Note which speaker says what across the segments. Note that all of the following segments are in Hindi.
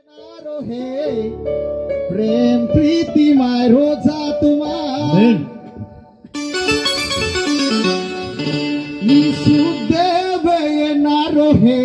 Speaker 1: येणारो हे प्रेम प्रीती माय रोजा तुम्हा सुदेव येणारो हे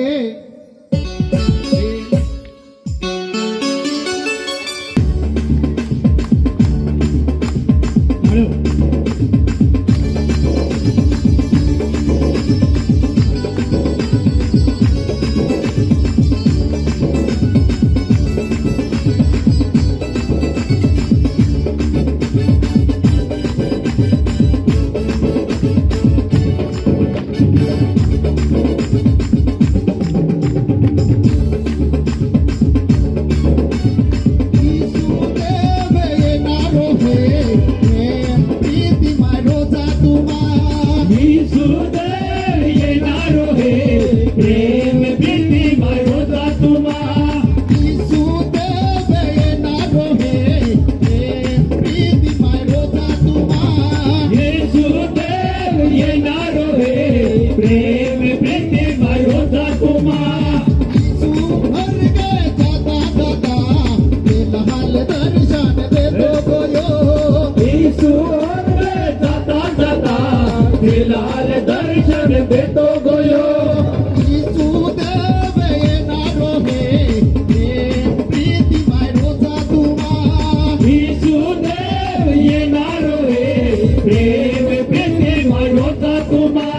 Speaker 2: लाल दर्शन देतो गोयो
Speaker 1: सुदेव येणारो हे प्रीती माय रोजा तुम्हा
Speaker 2: सुदेव येणारो हे प्रेम प्रीती मारोता तुम्हा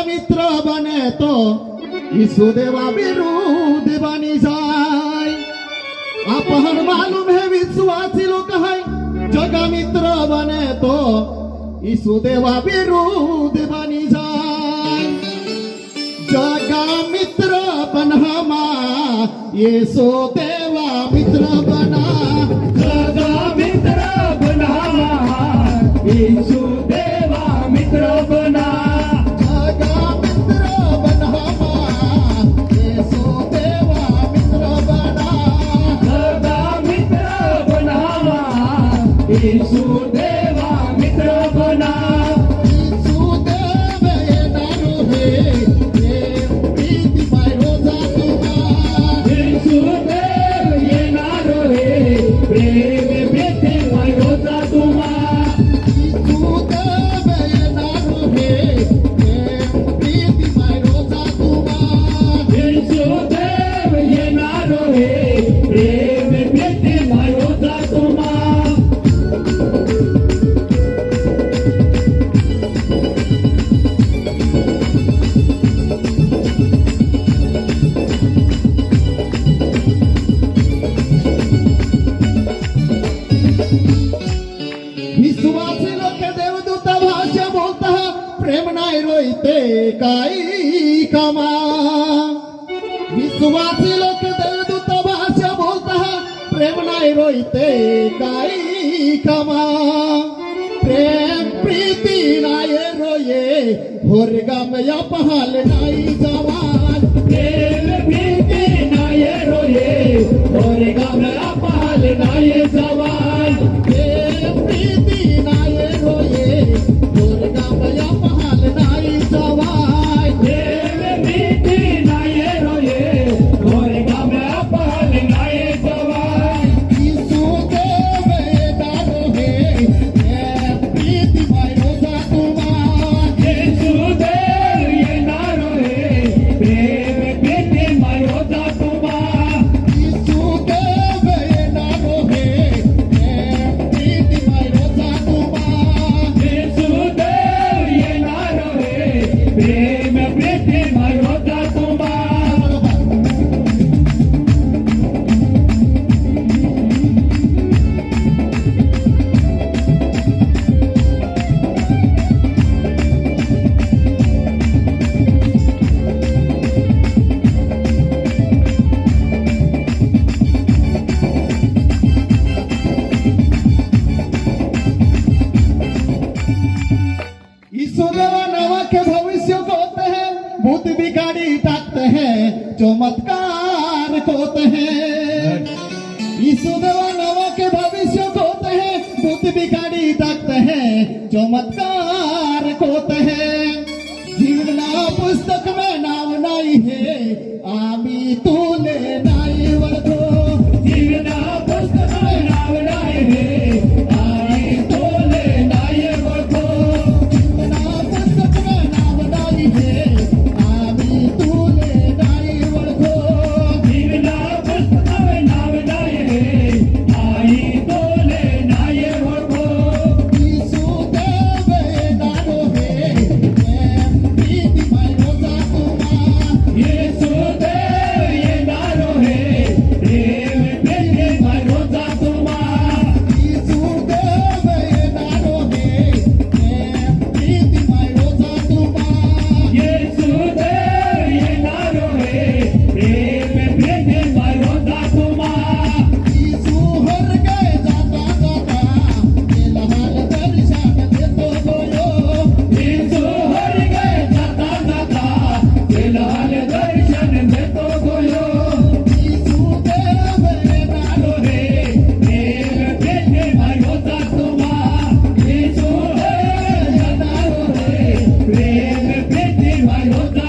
Speaker 1: मित्र बने तो ईसुदेवा विरुद्ध बनी जाए अपन मालूम है विश्वासी लोग है जगा मित्र बने तो ईसुदेवा विरुद्ध बनी जाए जगा मित्र बनहमा येसुदेवा मित्र बना
Speaker 2: जगा मित्र बनहमा येसुदेवा मित्र बना सुदेवा मित्र बना
Speaker 1: सुदेव येणारो हे प्रीती माय रोजा तुम्हा
Speaker 2: सुदेव येणारो हे प्रेम प्रीती मारोता तुम्हा
Speaker 1: सुदेव येणारो हे प्रीती माय रोजा तुम्हा
Speaker 2: सुदेव येणारो हे प्रेम प्रीती मारोता तुम्हा
Speaker 1: विश्वासी लोक देवदूत भाषा बोलता प्रेम नाही रोईते काही कामा विश्वासी लोक देवदूत भाषा बोलता प्रेम नाही रोईते काही कामा प्रेम प्रीती नाही रोये होरगाम या पहाल नाही जवान
Speaker 2: प्रेम प्रीती नाही रोये होरगाम या पहाल नाही जवान
Speaker 1: प्रीती नाही रोये होरगाम या पहाल नाही जवान
Speaker 2: प्रीती नाही रोये होरगाम या पहाल नाही जवान
Speaker 1: सुदेव येणारो हे प्रीती माय रोजा तुम्हा
Speaker 2: सुदेव येणारो हे प्रेम प्रीती मारोता तुम्हा
Speaker 1: सुदेव येणारो हे ईसुदेवा नावा के भविष्य को होते हैं, भूत बिगाड़ी टाकते हैं, चमत्कार होते हैं। ईसुदेवा नावा के भविष्य को होते हैं, भूत बिगाड़ी टाकते हैं, चमत्कार होते हैं। जीवना पुस्तक में नाव नाही है, आम्ही तुले नाही वळखो।
Speaker 2: जीवना पुस्तक नाव नाही हे आई तोले नाही ओळखो
Speaker 1: जीवना पुस्तक में नाव नाही है, आम्ही तुले नाही वळखो।
Speaker 2: जीवना पुस्तक नाव नाही हे आई तोले नाही ओळखो
Speaker 1: ईसुदेव येणारो हे, प्रीती मायरोजा तुम्हा।
Speaker 2: येशू देव येणारो हे प्रेम प्रेमे भरोसा तुम्हा
Speaker 1: ईसुदेव येणारो हे, प्रीती मायरोजा तुम्हा।
Speaker 2: येशू देव येणारो हे प्रेम प्रेमे भरोसा तुम्हा
Speaker 1: ईसु हरगे जाता जाता, गेला हाल दर्शन देतो गोयो।
Speaker 2: येशू हरगे जाता जाता तेलाल दर्शन देतो गोयो
Speaker 1: ईसुदेव येणारो
Speaker 2: रे प्रेम प्रेमे भरोसा तुम्हा येशू देव येणारो हे प्रेम प्रेमे भरोसा